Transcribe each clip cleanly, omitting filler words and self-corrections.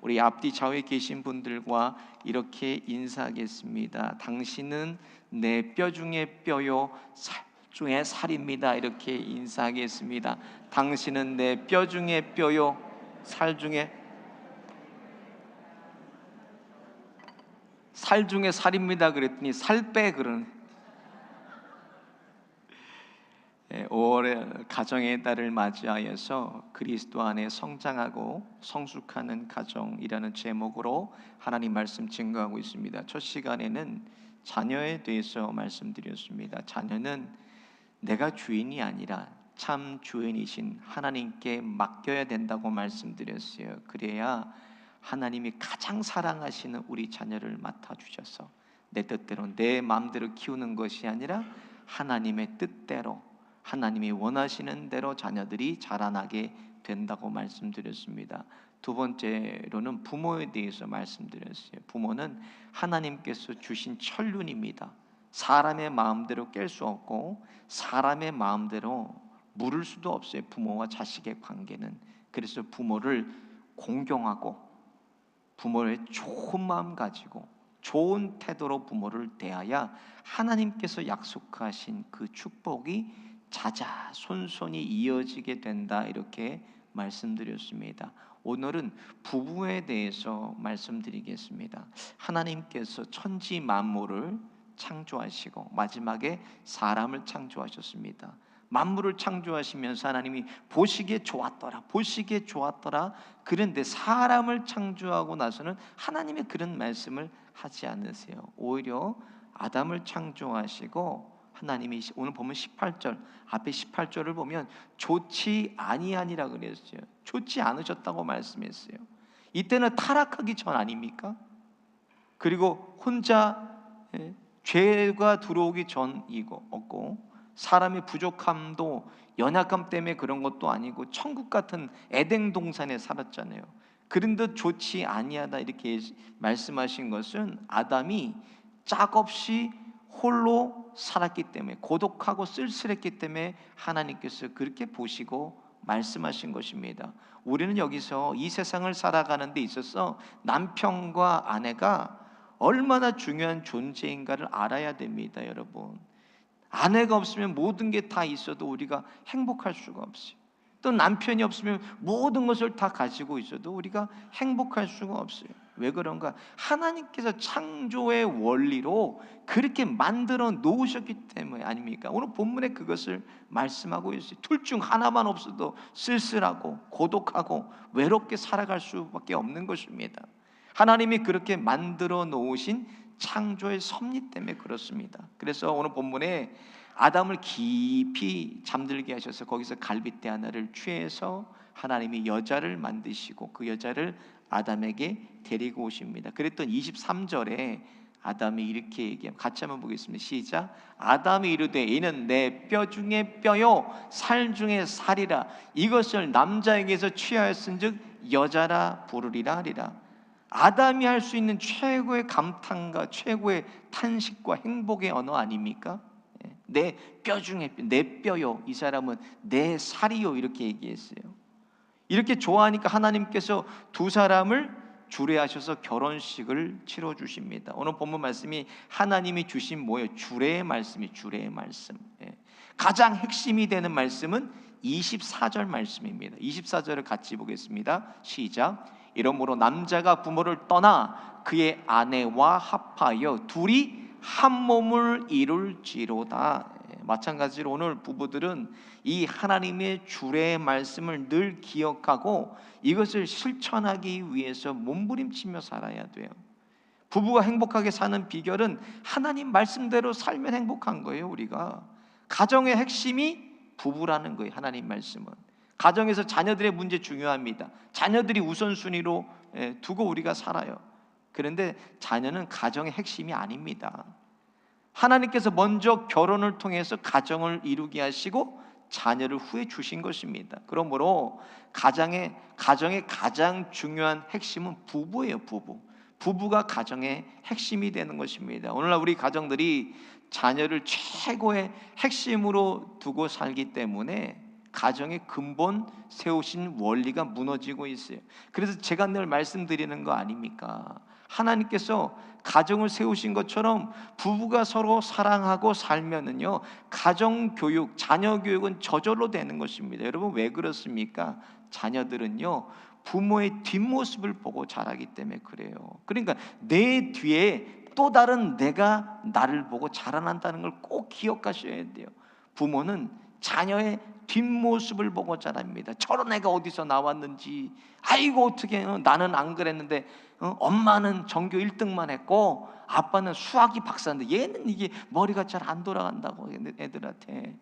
우리 앞뒤 좌우에 계신 분들과 이렇게 인사하겠습니다. 당신은 내 뼈 중에 뼈요 살 중에 살입니다. 이렇게 인사하겠습니다. 당신은 내 뼈 중에 뼈요 살 중에 살입니다. 그랬더니 살 빼 그러는. 5월의 가정의 달을 맞이하여서 그리스도 안에 성장하고 성숙하는 가정이라는 제목으로 하나님 말씀 증거하고 있습니다. 첫 시간에는 자녀에 대해서 말씀드렸습니다. 자녀는 내가 주인이 아니라 참 주인이신 하나님께 맡겨야 된다고 말씀드렸어요. 그래야 하나님이 가장 사랑하시는 우리 자녀를 맡아주셔서 내 뜻대로 내 마음대로 키우는 것이 아니라 하나님의 뜻대로, 하나님이 원하시는 대로 자녀들이 자라나게 된다고 말씀드렸습니다. 두 번째로는 부모에 대해서 말씀드렸어요. 부모는 하나님께서 주신 천륜입니다. 사람의 마음대로 깰 수 없고 사람의 마음대로 물을 수도 없어요. 부모와 자식의 관계는. 그래서 부모를 공경하고 부모의 좋은 마음 가지고 좋은 태도로 부모를 대하여 하나님께서 약속하신 그 축복이 자자손손이 이어지게 된다, 이렇게 말씀드렸습니다. 오늘은 부부에 대해서 말씀드리겠습니다. 하나님께서 천지 만물을 창조하시고 마지막에 사람을 창조하셨습니다. 만물을 창조하시면서 하나님이 보시기에 좋았더라. 그런데 사람을 창조하고 나서는 하나님의 그런 말씀을 하지 않으세요. 오히려 아담을 창조하시고 하나님이 오늘 보면 18절, 앞에 18절을 보면 좋지 아니하니라 그랬어요. 좋지 않으셨다고 말씀했어요. 이때는 타락하기 전 아닙니까? 그리고 혼자 죄가 들어오기 전이고 사람의 부족함도 연약함 때문에 그런 것도 아니고 천국 같은 에덴 동산에 살았잖아요. 그런데 좋지 아니하다 이렇게 말씀하신 것은 아담이 짝 없이 홀로 살았기 때문에, 고독하고 쓸쓸했기 때문에 하나님께서 그렇게 보시고 말씀하신 것입니다. 우리는 여기서 이 세상을 살아가는 데 있어서 남편과 아내가 얼마나 중요한 존재인가를 알아야 됩니다. 여러분, 아내가 없으면 모든 게 다 있어도 우리가 행복할 수가 없어요. 또 남편이 없으면 모든 것을 다 가지고 있어도 우리가 행복할 수가 없어요. 왜 그런가? 하나님께서 창조의 원리로 그렇게 만들어 놓으셨기 때문에 아닙니까? 오늘 본문에 그것을 말씀하고 있어요. 둘 중 하나만 없어도 쓸쓸하고 고독하고 외롭게 살아갈 수밖에 없는 것입니다. 하나님이 그렇게 만들어 놓으신 창조의 섭리 때문에 그렇습니다. 그래서 오늘 본문에 아담을 깊이 잠들게 하셔서 거기서 갈빗대 하나를 취해서 하나님이 여자를 만드시고 그 여자를 아담에게 데리고 오십니다. 그랬던 23절에 아담이 이렇게 얘기합니다. 같이 한번 보겠습니다. 시작. 아담이 이르되 이는 내 뼈 중에 뼈요 살 중에 살이라. 이것을 남자에게서 취하였은즉 여자라 부르리라 하리라. 아담이 할 수 있는 최고의 감탄과 최고의 탄식과 행복의 언어 아닙니까? 내 뼈 중에 내 뼈요, 이 사람은 내 살이요, 이렇게 얘기했어요. 이렇게 좋아하니까 하나님께서 두 사람을 주례하셔서 결혼식을 치러 주십니다. 오늘 본문 말씀이 하나님이 주신 뭐예요? 주례의 말씀이 주례의 말씀. 가장 핵심이 되는 말씀은 24절 말씀입니다. 24절을 같이 보겠습니다. 시작. 이러므로 남자가 부모를 떠나 그의 아내와 합하여 둘이 한 몸을 이룰지로다. 마찬가지로 오늘 부부들은 이 하나님의 주례의 말씀을 늘 기억하고 이것을 실천하기 위해서 몸부림치며 살아야 돼요. 부부가 행복하게 사는 비결은 하나님 말씀대로 살면 행복한 거예요. 우리가 가정의 핵심이 부부라는 거예요. 하나님 말씀은 가정에서 자녀들의 문제 중요합니다. 자녀들이 우선순위로 두고 우리가 살아요. 그런데 자녀는 가정의 핵심이 아닙니다. 하나님께서 먼저 결혼을 통해서 가정을 이루게 하시고 자녀를 후에 주신 것입니다. 그러므로 가정의 가장 중요한 핵심은 부부예요. 부부가 가정의 핵심이 되는 것입니다. 오늘날 우리 가정들이 자녀를 최고의 핵심으로 두고 살기 때문에 가정의 근본 세우신 원리가 무너지고 있어요. 그래서 제가 늘 말씀드리는 거 아닙니까? 하나님께서 가정을 세우신 것처럼 부부가 서로 사랑하고 살면은요, 가정 교육, 자녀 교육은 저절로 되는 것입니다. 여러분, 왜 그렇습니까? 자녀들은요, 부모의 뒷모습을 보고 자라기 때문에 그래요. 그러니까 내 뒤에 또 다른 내가 나를 보고 자라난다는 걸 꼭 기억하셔야 돼요. 부모는 자녀의 뒷모습을 보고 자랍니다. 저런 애가 어디서 나왔는지, 아이고 어떻게 나는 안 그랬는데, 엄마는 전교 1등만 했고 아빠는 수학이 박사인데 얘는 이게 머리가 잘 안 돌아간다고 애들한테.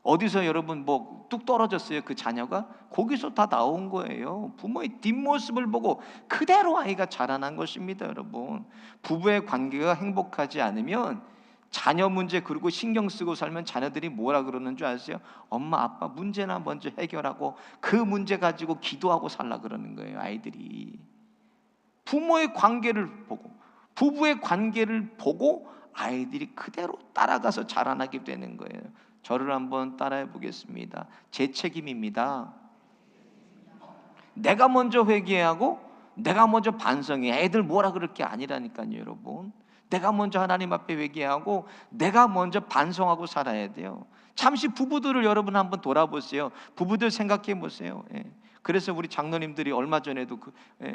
어디서 여러분 뭐 뚝 떨어졌어요? 그 자녀가 거기서 다 나온 거예요. 부모의 뒷모습을 보고 그대로 아이가 자라난 것입니다. 여러분, 부부의 관계가 행복하지 않으면 자녀 문제 그리고 신경 쓰고 살면 자녀들이 뭐라 그러는 줄 아세요? 엄마 아빠 문제나 먼저 해결하고 그 문제 가지고 기도하고 살라 그러는 거예요. 아이들이 부모의 관계를 보고, 부부의 관계를 보고 아이들이 그대로 따라가서 자라나게 되는 거예요. 저를 한번 따라해 보겠습니다. 제 책임입니다. 내가 먼저 회개하고 내가 먼저 반성해. 애들 뭐라 그럴 게 아니라니까요, 여러분. 내가 먼저 하나님 앞에 회개하고 내가 먼저 반성하고 살아야 돼요. 잠시 부부들을 여러분 한번 돌아보세요. 부부들 생각해 보세요. 그래서 우리 장로님들이 얼마 전에도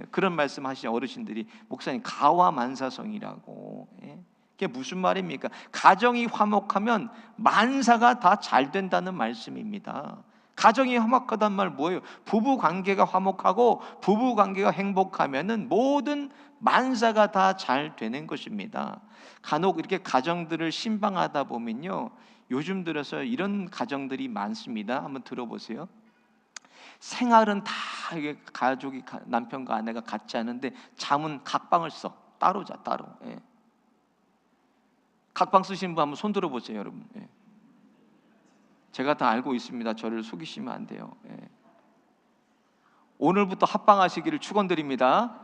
그런 말씀 하시죠. 어르신들이, 목사님 가와만사성이라고. 그게 무슨 말입니까? 가정이 화목하면 만사가 다 잘 된다는 말씀입니다. 가정이 화목하단 말 뭐예요? 부부 관계가 화목하고 부부 관계가 행복하면은 모든 만사가 다 잘 되는 것입니다. 간혹 이렇게 가정들을 신방하다 보면요, 요즘 들어서 이런 가정들이 많습니다. 한번 들어보세요. 생활은 다 이게 가족이, 남편과 아내가 같이 하는데 잠은 각방을 써. 따로 자, 따로. 각방 쓰시는 분 한번 손 들어보세요, 여러분. 제가 다 알고 있습니다. 저를 속이시면 안 돼요. 오늘부터 합방하시기를 축원드립니다.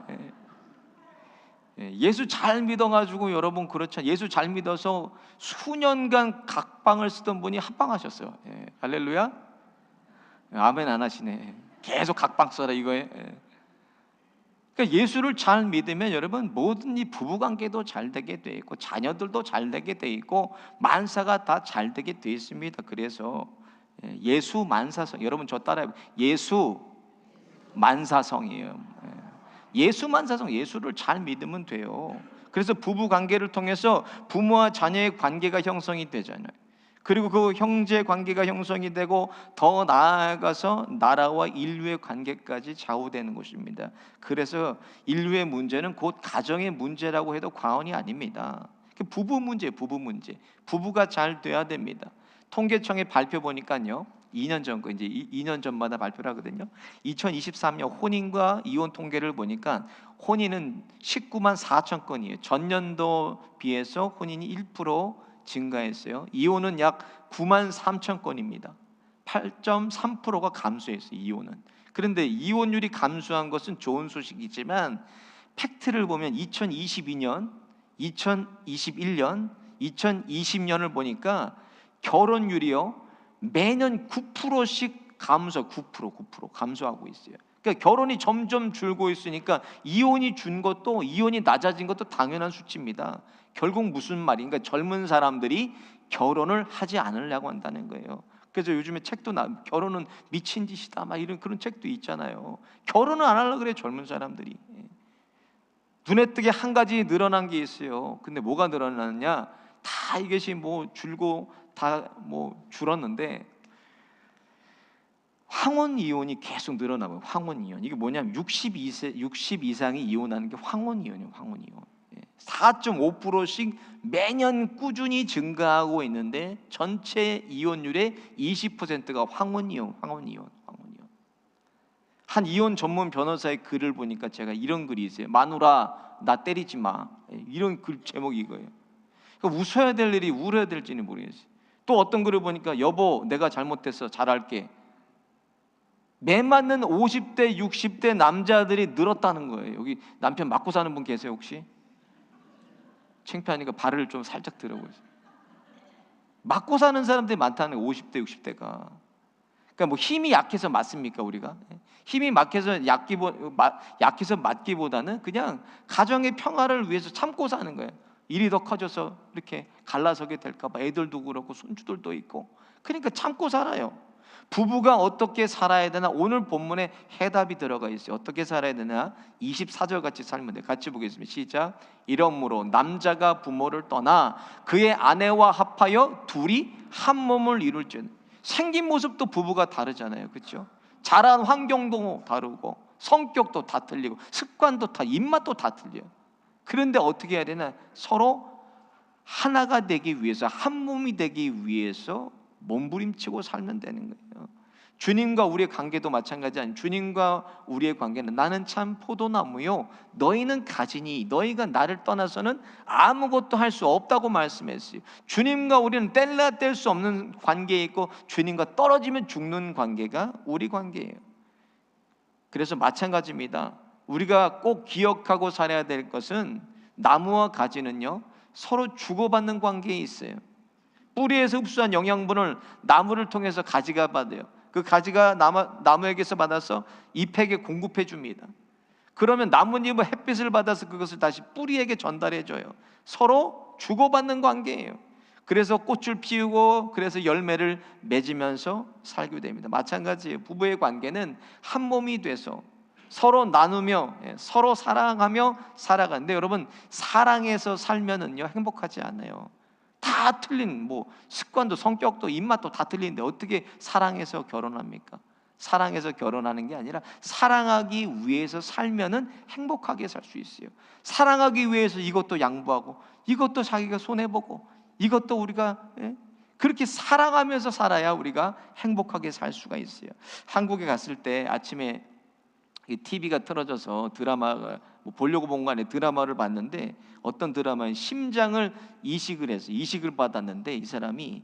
예수 잘 믿어가지고 여러분, 그렇죠? 예수 잘 믿어서 수년간 각방을 쓰던 분이 합방하셨어요. 할렐루야. 아멘 안 하시네. 계속 각방 써라 이거에. 그러니까 예수를 잘 믿으면 여러분, 모든 이 부부관계도 잘 되게 돼 있고 자녀들도 잘 되게 돼 있고 만사가 다 잘 되게 돼 있습니다. 그래서 예수 만사성, 여러분 저 따라해. 예수 만사성이에요. 예수 만사성, 예수를 잘 믿으면 돼요. 그래서 부부관계를 통해서 부모와 자녀의 관계가 형성이 되잖아요. 그리고 그 형제 관계가 형성이 되고 더 나아가서 나라와 인류의 관계까지 좌우되는 것입니다. 그래서 인류의 문제는 곧 가정의 문제라고 해도 과언이 아닙니다. 부부 문제, 부부 문제. 부부가 잘 돼야 됩니다. 통계청의 발표 보니까요, 2년 전 거, 이제 2년 전마다 발표를 하거든요. 2023년 혼인과 이혼 통계를 보니까 혼인은 19만 4천 건이에요. 전년도 비해서 혼인이 1% 증가했어요. 이혼은 약 9만 3천 건입니다. 8.3%가 감소했어요, 이혼은. 그런데 이혼율이 감소한 것은 좋은 소식이지만 팩트를 보면 2022년, 2021년, 2020년을 보니까 결혼율이요, 매년 9%씩 감소, 9% 감소하고 있어요. 그러니까 결혼이 점점 줄고 있으니까 이혼이 낮아진 것도 당연한 수치입니다. 결국 무슨 말인가? 젊은 사람들이 결혼을 하지 않으려고 한다는 거예요. 그래서 요즘에 책도 결혼은 미친 짓이다, 막 이런 그런 책도 있잖아요. 결혼을 안 하려고 그래, 젊은 사람들이. 눈에 띄게 한 가지 늘어난 게 있어요. 근데 뭐가 늘어났냐? 다 이것이 뭐 줄고 다 뭐 줄었는데 황혼 이혼이 계속 늘어나고요. 황혼 이혼. 이게 뭐냐면 60 이상이 이혼하는 게 황혼 이혼이에요. 황혼 이혼. 4.5%씩 매년 꾸준히 증가하고 있는데 전체 이혼율의 20%가 황혼 이혼. 한 이혼 전문 변호사의 글을 보니까 제가 이런 글이 있어요. 마누라 나 때리지 마. 이런 글 제목이 이거예요. 그러니까 웃어야 될 일이 울어야 될지는 모르겠어요. 또 어떤 글을 보니까 여보 내가 잘못했어, 잘할게. 매 맞는 50대 60대 남자들이 늘었다는 거예요. 여기 남편 맞고 사는 분 계세요 혹시? 창피하니까 발을 좀 살짝 들어보세요. 맞고 사는 사람들이 많다는 거예요. 50대 60대가. 그러니까 뭐 힘이 약해서 맞습니까 우리가? 힘이 약해서 맞기보다는 그냥 가정의 평화를 위해서 참고 사는 거예요. 일이 더 커져서 이렇게 갈라서게 될까 봐 애들도 그렇고 손주들도 있고, 그러니까 참고 살아요. 부부가 어떻게 살아야 되나, 오늘 본문에 해답이 들어가 있어요. 어떻게 살아야 되나 24절 같이 살면 돼요. 같이 보겠습니다. 시작. 이러므로 남자가 부모를 떠나 그의 아내와 합하여 둘이 한 몸을 이룰지어다. 생긴 모습도 부부가 다르잖아요, 그렇죠? 자란 환경도 다르고 성격도 다 틀리고 습관도 다, 입맛도 다 틀려요. 그런데 어떻게 해야 되나, 서로 하나가 되기 위해서, 한 몸이 되기 위해서 몸부림치고 살면 되는 거예요. 주님과 우리의 관계도 마찬가지 아니에요. 주님과 우리의 관계는 나는 참 포도나무요 너희는 가지니 너희가 나를 떠나서는 아무것도 할 수 없다고 말씀했어요. 주님과 우리는 뗄래야 뗄 수 없는 관계에 있고, 주님과 떨어지면 죽는 관계가 우리 관계예요. 그래서 마찬가지입니다. 우리가 꼭 기억하고 살아야 될 것은, 나무와 가지는요 서로 주고받는 관계에 있어요. 뿌리에서 흡수한 영양분을 나무를 통해서 가지가 받아요. 그 가지가 나무에게서 받아서 잎에게 공급해 줍니다. 그러면 나뭇잎은 햇빛을 받아서 그것을 다시 뿌리에게 전달해 줘요. 서로 주고받는 관계예요. 그래서 꽃을 피우고, 그래서 열매를 맺으면서 살게 됩니다. 마찬가지예요. 부부의 관계는 한 몸이 돼서 서로 나누며 서로 사랑하며 살아가는데, 여러분 사랑해서 살면은요 행복하지 않아요. 다 틀린, 뭐 습관도 성격도 입맛도 다 틀린데 어떻게 사랑해서 결혼합니까? 사랑해서 결혼하는 게 아니라 사랑하기 위해서 살면은 행복하게 살 수 있어요. 사랑하기 위해서 이것도 양보하고 이것도 자기가 손해보고 이것도 우리가 그렇게 사랑하면서 살아야 우리가 행복하게 살 수가 있어요. 한국에 갔을 때 아침에 TV가 틀어져서 드라마가 보려고 본 거 아니에요. 드라마를 봤는데, 어떤 드라마에 심장을 이식을 받았는데, 이 사람이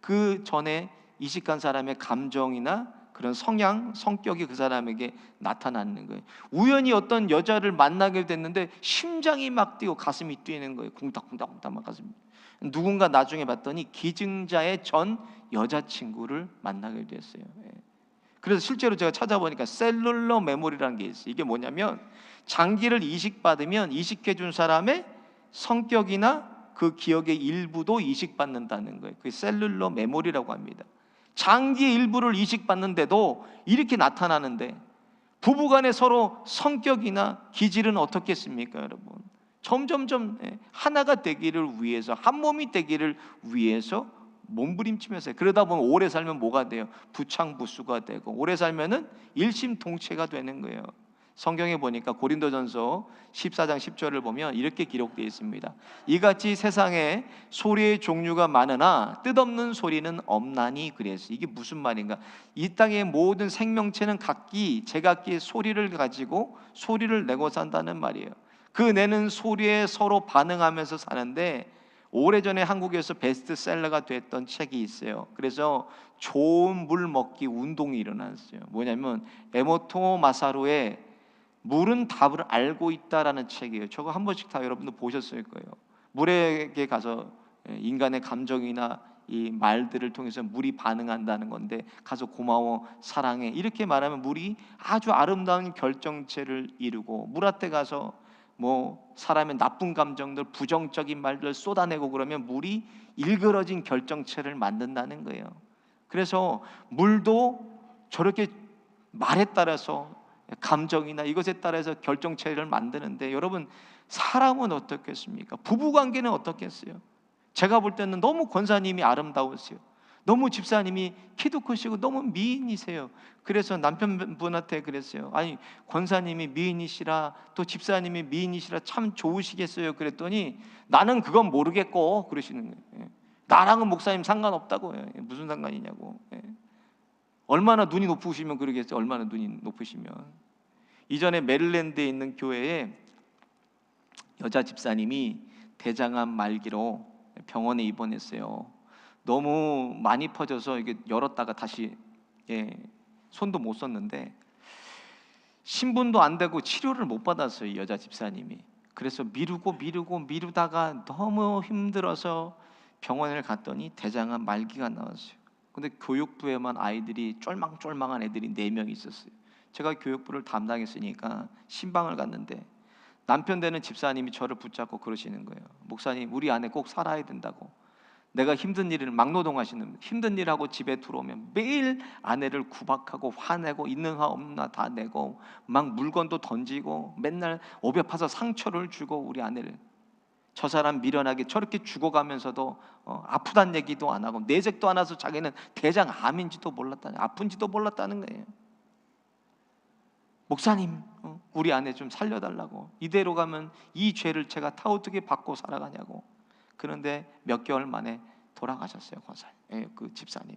그 전에 이식한 사람의 감정이나 그런 성격이 그 사람에게 나타나는 거예요. 우연히 어떤 여자를 만나게 됐는데 심장이 막 뛰고 가슴이 뛰는 거예요. 쿵닥쿵닥쿵닥 막 가슴이. 누군가 나중에 봤더니 기증자의 전 여자친구를 만나게 됐어요. 그래서 실제로 제가 찾아보니까 셀룰러 메모리라는 게 있어요. 이게 뭐냐면, 장기를 이식받으면 이식해준 사람의 성격이나 그 기억의 일부도 이식받는다는 거예요. 그게 셀룰러 메모리라고 합니다. 장기의 일부를 이식받는데도 이렇게 나타나는데, 부부간에 서로 성격이나 기질은 어떻겠습니까, 여러분? 점점점 하나가 되기를 위해서, 한 몸이 되기를 위해서 몸부림치면서, 그러다 보면 오래 살면 뭐가 돼요? 부창부수가 되고, 오래 살면은 일심동체가 되는 거예요. 성경에 보니까 고린도전서 14장 10절을 보면 이렇게 기록되어 있습니다. 이같이 세상에 소리의 종류가 많으나 뜻없는 소리는 없나니 그랬어요. 이게 무슨 말인가? 이 땅의 모든 생명체는 각기 제각기의 소리를 가지고 소리를 내고 산다는 말이에요. 그 내는 소리에 서로 반응하면서 사는데, 오래전에 한국에서 베스트셀러가 됐던 책이 있어요. 그래서 좋은 물 먹기 운동이 일어났어요. 뭐냐면 에모토 마사루의 물은 답을 알고 있다라는 책이에요. 저거 한 번씩 다 여러분도 보셨을 거예요. 물에게 가서 인간의 감정이나 이 말들을 통해서 물이 반응한다는 건데, 가서 고마워, 사랑해 이렇게 말하면 물이 아주 아름다운 결정체를 이루고, 물한테 가서 뭐 사람의 나쁜 감정들, 부정적인 말들 쏟아내고 그러면 물이 일그러진 결정체를 만든다는 거예요. 그래서 물도 저렇게 말에 따라서, 감정이나 이것에 따라서 결정체를 만드는데, 여러분 사람은 어떻겠습니까? 부부관계는 어떻겠어요? 제가 볼 때는 너무 권사님이 아름다우세요. 너무 집사님이 키도 크시고 너무 미인이세요. 그래서 남편분한테 그랬어요. 아니, 권사님이 미인이시라, 또 집사님이 미인이시라 참 좋으시겠어요. 그랬더니 나는 그건 모르겠고 그러시는 거예요. 나랑은 목사님 상관없다고. 무슨 상관이냐고. 얼마나 눈이 높으시면 그러겠어요. 얼마나 눈이 높으시면. 이전에 메릴랜드에 있는 교회에 여자 집사님이 대장암 말기로 병원에 입원했어요. 너무 많이 퍼져서 이게 열었다가 다시 손도 못 썼는데, 신분도 안 되고 치료를 못 받았어요, 여자 집사님이. 그래서 미루다가 너무 힘들어서 병원을 갔더니 대장암 말기가 나왔어요. 근데 교육부에만 아이들이 쫄망쫄망한 애들이 4명 있었어요. 제가 교육부를 담당했으니까 신방을 갔는데 남편 되는 집사님이 저를 붙잡고 그러시는 거예요. 목사님, 우리 아내 꼭 살아야 된다고. 내가 힘든 일을 막노동하시는, 힘든 일하고 집에 들어오면 매일 아내를 구박하고 화내고 있는 화 없는 화 다 내고 막 물건도 던지고 맨날 오벼 파서 상처를 주고 우리 아내를, 저 사람 미련하게 저렇게 죽어가면서도 아프단 얘기도 안 하고 내색도 안 해서 자기는 대장암인지도 몰랐다는, 아픈지도 몰랐다는 거예요. 목사님, 우리 아내 좀 살려달라고. 이대로 가면 이 죄를 제가 다 어떻게 받고 살아가냐고. 그런데 몇 개월 만에 돌아가셨어요, 그 집사님이.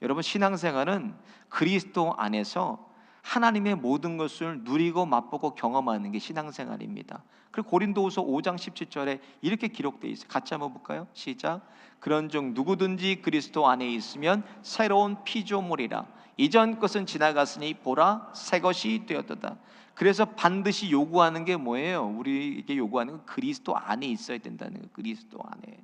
여러분, 신앙생활은 그리스도 안에서 하나님의 모든 것을 누리고 맛보고 경험하는 게 신앙생활입니다. 그리고 고린도후서 5장 17절에 이렇게 기록되어 있어요. 같이 한번 볼까요? 시작. 그런즉 누구든지 그리스도 안에 있으면 새로운 피조물이라. 이전 것은 지나갔으니 보라 새 것이 되었도다. 그래서 반드시 요구하는 게 뭐예요? 우리에게 요구하는 건 그리스도 안에 있어야 된다는 거예요. 그리스도 안에.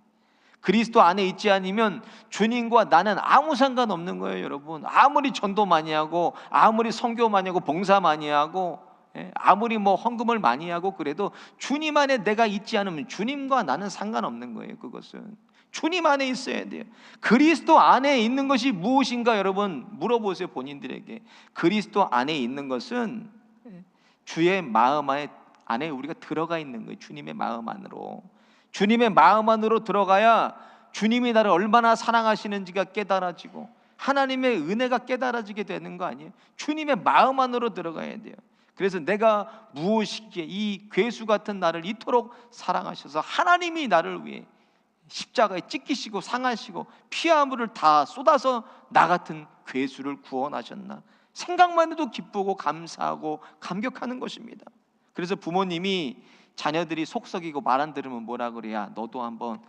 그리스도 안에 있지 않으면 주님과 나는 아무 상관없는 거예요, 여러분. 아무리 전도 많이 하고 아무리 선교 많이 하고 봉사 많이 하고 아무리 헌금을 많이 하고 그래도 주님 안에 내가 있지 않으면 주님과 나는 상관없는 거예요. 그것은 주님 안에 있어야 돼요. 그리스도 안에 있는 것이 무엇인가 여러분 물어보세요, 본인들에게. 그리스도 안에 있는 것은 주의 마음 안에 우리가 들어가 있는 거예요. 주님의 마음 안으로. 주님의 마음 안으로 들어가야 주님이 나를 얼마나 사랑하시는지가 깨달아지고 하나님의 은혜가 깨달아지게 되는 거 아니에요? 주님의 마음 안으로 들어가야 돼요. 그래서 내가 무엇이기에 이 괴수 같은 나를 이토록 사랑하셔서 하나님이 나를 위해 십자가에 찢기시고 상하시고 피와 물을 다 쏟아서 나 같은 괴수를 구원하셨나, 생각만 해도 기쁘고 감사하고 감격하는 것입니다. 그래서 부모님이 자녀들이 속썩이고 말 안 들으면 뭐라 그래야, 너도 한번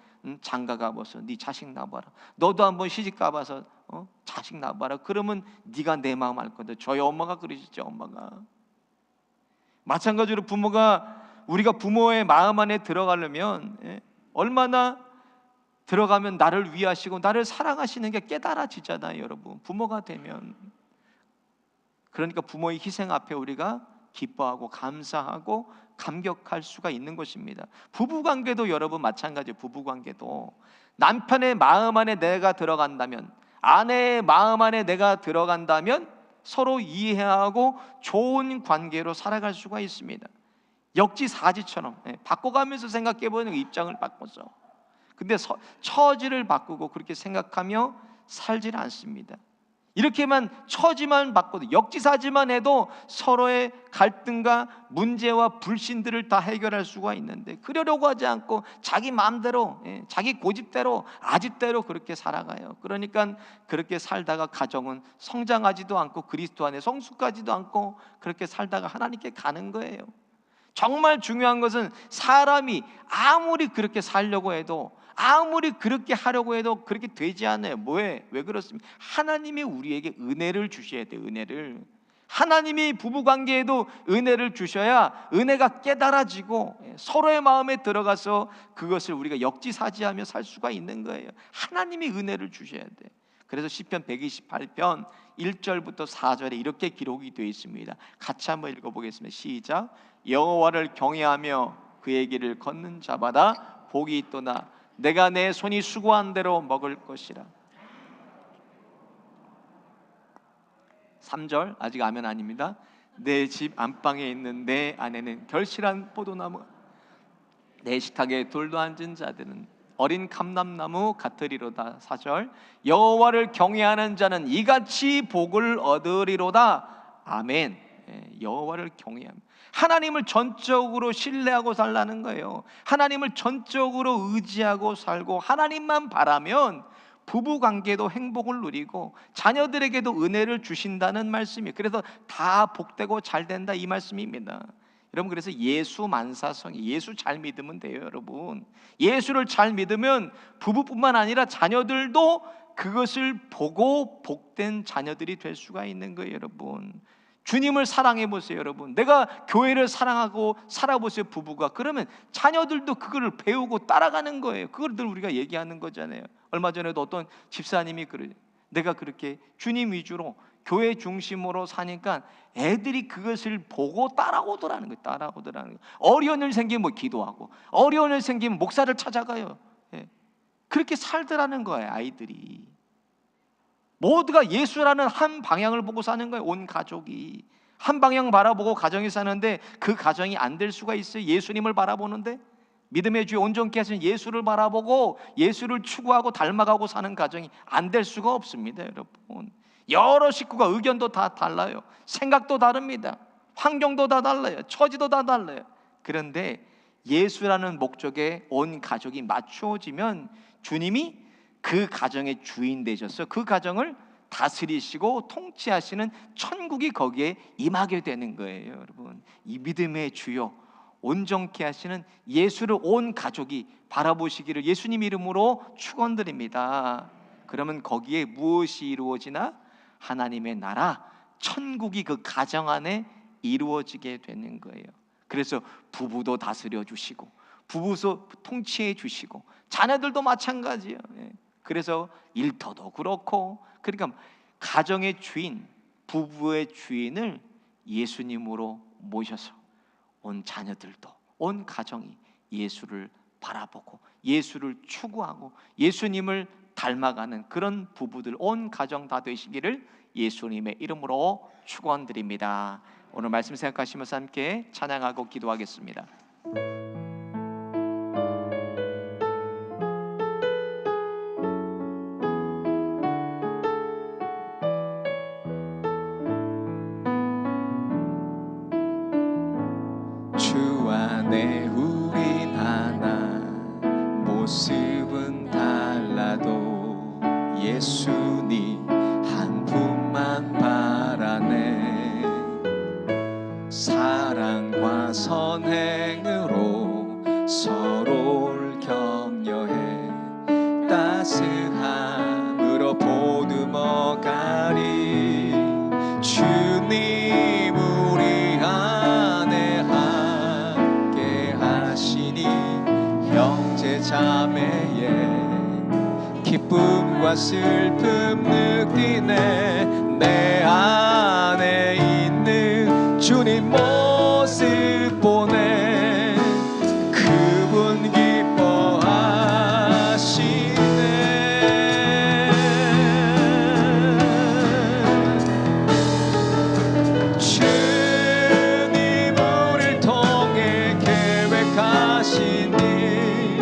장가 가봐서 네 자식 낳아봐라. 너도 한번 시집 가봐서 자식 낳아봐라. 그러면 네가 내 마음 알 건데. 저희 엄마가 그러시죠. 엄마가 마찬가지로 우리가 부모의 마음 안에 들어가려면 얼마나 들어가면 나를 위하시고 나를 사랑하시는 게 깨달아지잖아요, 여러분. 부모가 되면. 그러니까 부모의 희생 앞에 우리가 기뻐하고 감사하고 감격할 수가 있는 것입니다. 부부관계도 여러분 마찬가지예요. 부부관계도 남편의 마음 안에 내가 들어간다면, 아내의 마음 안에 내가 들어간다면 서로 이해하고 좋은 관계로 살아갈 수가 있습니다. 역지사지처럼 바꿔가면서 생각해보는 입장을 바꿔서. 근데 처지를 바꾸고 그렇게 생각하며 살질 않습니다. 이렇게만 처지만 바꿔도, 역지사지만 해도 서로의 갈등과 문제와 불신들을 다 해결할 수가 있는데 그러려고 하지 않고 자기 마음대로, 자기 고집대로 아집대로 그렇게 살아가요. 그러니까 그렇게 살다가 가정은 성장하지도 않고 그리스도 안에 성숙하지도 않고 그렇게 살다가 하나님께 가는 거예요. 정말 중요한 것은 사람이 아무리 그렇게 살려고 해도, 아무리 그렇게 하려고 해도 그렇게 되지 않아요. 왜 그렇습니까? 하나님이 우리에게 은혜를 주셔야 돼요. 은혜를. 하나님이 부부관계에도 은혜를 주셔야 은혜가 깨달아지고 서로의 마음에 들어가서 그것을 우리가 역지사지하며 살 수가 있는 거예요. 하나님이 은혜를 주셔야 돼. 그래서 시편 128편 1절부터 4절에 이렇게 기록이 되어 있습니다. 같이 한번 읽어보겠습니다. 시작. 여호와를 경외하며 그의 길을 걷는 자마다 복이 있도다. 내가 내 손이 수고한 대로 먹을 것이라. 3절 아직 아멘 아닙니다. 내 집 안방에 있는 내 아내는 결실한 포도나무, 내 식탁에 둘도 앉은 자들은 어린 감람나무 같으리로다. 4절 여호와를 경외하는 자는 이같이 복을 얻으리로다. 아멘. 여호와를 경외하면 하나님을 전적으로 신뢰하고 살라는 거예요. 하나님을 전적으로 의지하고 살고 하나님만 바라면 부부관계도 행복을 누리고 자녀들에게도 은혜를 주신다는 말씀이에요. 그래서 다 복되고 잘 된다 이 말씀입니다. 여러분, 그래서 예수 만사성이, 예수 잘 믿으면 돼요. 여러분, 예수를 잘 믿으면 부부뿐만 아니라 자녀들도 그것을 보고 복된 자녀들이 될 수가 있는 거예요. 여러분, 주님을 사랑해 보세요, 여러분. 내가 교회를 사랑하고 살아보세요, 부부가. 그러면 자녀들도 그거를 배우고 따라가는 거예요. 그걸 늘 우리가 얘기하는 거잖아요. 얼마 전에도 어떤 집사님이 그래요. 내가 그렇게 주님 위주로 교회 중심으로 사니까 애들이 그것을 보고 따라오더라는 거예요. 따라오더라는 거예요. 어려운 일 생기면 뭐 기도하고, 어려운 일 생기면 목사를 찾아가요. 예. 그렇게 살더라는 거예요, 아이들이. 모두가 예수라는 한 방향을 보고 사는 거예요. 온 가족이 한 방향 바라보고 가정이 사는데 그 가정이 안 될 수가 있어요. 예수님을 바라보는데, 믿음의 주에 온전케 하신 예수를 바라보고 예수를 추구하고 닮아가고 사는 가정이 안 될 수가 없습니다, 여러분. 여러 식구가 의견도 다 달라요. 생각도 다릅니다. 환경도 다 달라요. 처지도 다 달라요. 그런데 예수라는 목적에 온 가족이 맞추어지면 주님이 그 가정의 주인 되셔서 그 가정을 다스리시고 통치하시는 천국이 거기에 임하게 되는 거예요, 여러분. 이 믿음의 주요 온전케 하시는 예수를 온 가족이 바라보시기를 예수님 이름으로 축원드립니다. 그러면 거기에 무엇이 이루어지나? 하나님의 나라, 천국이 그 가정 안에 이루어지게 되는 거예요. 그래서 부부도 다스려 주시고, 부부도 통치해 주시고, 자녀들도 마찬가지예요. 그래서 일터도 그렇고, 그러니까 가정의 주인, 부부의 주인을 예수님으로 모셔서 온 자녀들도, 온 가정이 예수를 바라보고 예수를 추구하고 예수님을 닮아가는 그런 부부들, 온 가정 다 되시기를 예수님의 이름으로 축원드립니다. 오늘 말씀 생각하시면서 함께 찬양하고 기도하겠습니다. 주 안에 우린 하나, 모습은 달라도 예수님 한 분만 바라네. 사랑과 선행으로 서로를 격려해 따스함으로 보듬어가리. 주님 우리 안에 함께 하시니 형제 자매의 기쁨과 슬픔 느끼네. 내 안에 있는 주님 모습 보네. 그분 기뻐하시네. 주님 우리를 통해 계획하신 일,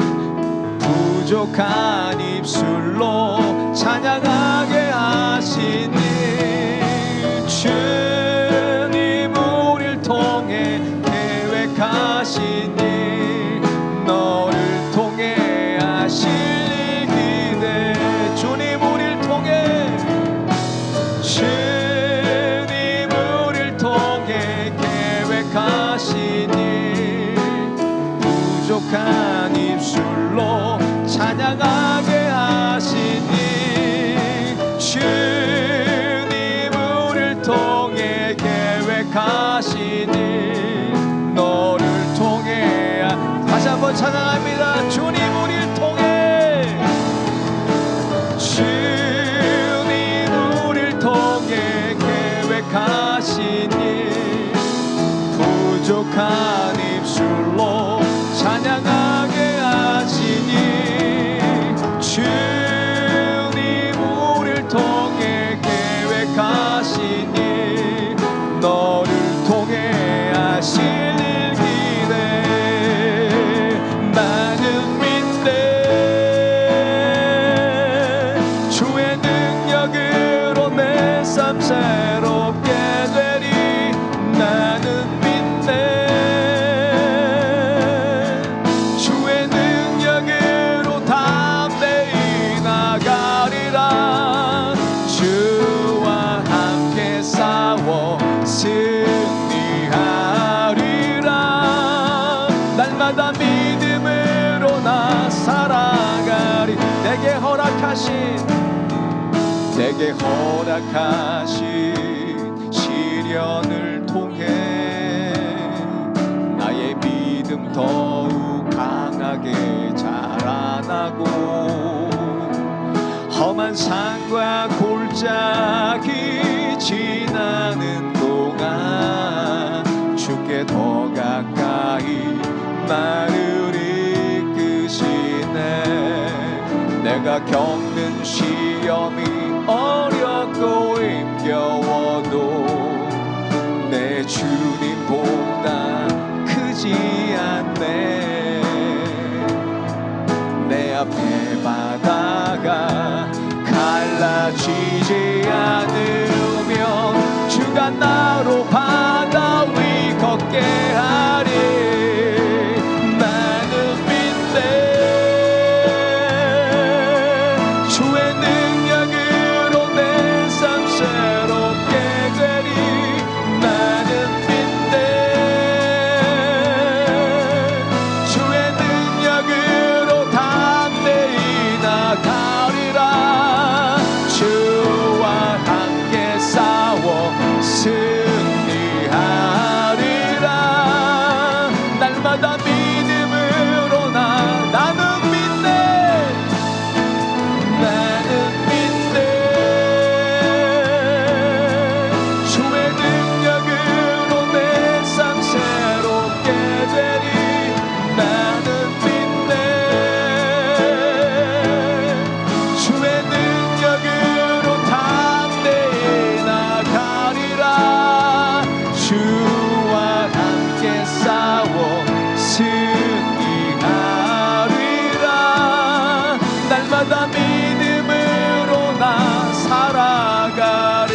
부족한 입술로 찬양하게 하신 일. 주님 우리를 통해 계획하신 일, 너를 통해 하실 일 기대. 주님 우리를 통해, 주님 우리를 통해 계획하신 일, 부족한 입술로 찬양하게 하신 일. 주님 우리를 통해 계획하신 일, 너를 통해. 다시 한번 찬양합니다. 주님 우리를 통해, 주님 우리를 통해 계획하신 일, 부족한 입술로 찬양하게 하신 일. 주님 우리를 통해 계획하신 일, 너를 통해 하실 일 기대. 나는 믿네. 주의 능력으로 내 삶 새롭게 되리. 나는 믿네. 주의 능력으로 담대히 나가리라. 주와 함께 싸워 승리하리라. 날마다 믿음으로 나 살아가리. 내게 허락하신 시리 시련을 통해 나의 믿음 더욱 강하게 자라나고 험한 산과 골짜기 지나는 동안 주께 더 가까이 나를 이끄시네. 내가 겪는 시험이 어렵고 힘겨워도 내 주님보다 크지 않네. 내 앞에 바다가 갈라지지 않으면 주가 나로 바다 위 걷게 하리. 나는 믿네. 주의 능력으로 내 삶 새롭게 되리. 나는 믿네. 주의 능력으로 담대히 나가리라. 주와 함께 싸워 승리하리라. 날마다 믿음으로 나는 믿네. 나는 믿네. 주의 능력으로 내 삶 새롭게 되리. 나는 믿네. 주의 능력으로 담대히 나가리라. 주와 함께 싸워 승리하리라. 날마다 믿음으로 나 살아가리.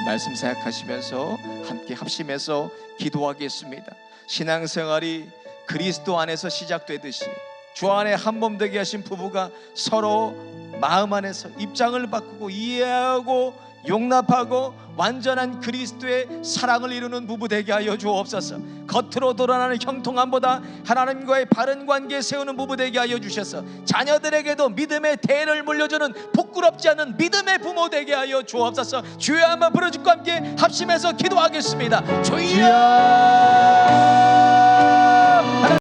말씀 생각하시면서 함께 합심해서 기도하겠습니다. 신앙생활이 그리스도 안에서 시작되듯이 주 안에 한 몸 되게 하신 부부가 서로 마음 안에서 입장을 바꾸고 이해하고 용납하고 완전한 그리스도의 사랑을 이루는 부부 되게 하여 주옵소서. 겉으로 드러나는 형통함보다 하나님과의 바른 관계 세우는 부부 되게 하여 주셔서 자녀들에게도 믿음의 대를 물려주는 부끄럽지 않은 믿음의 부모 되게 하여 주옵소서. 주여 한번 부르짖고 함께 합심해서 기도하겠습니다. 주여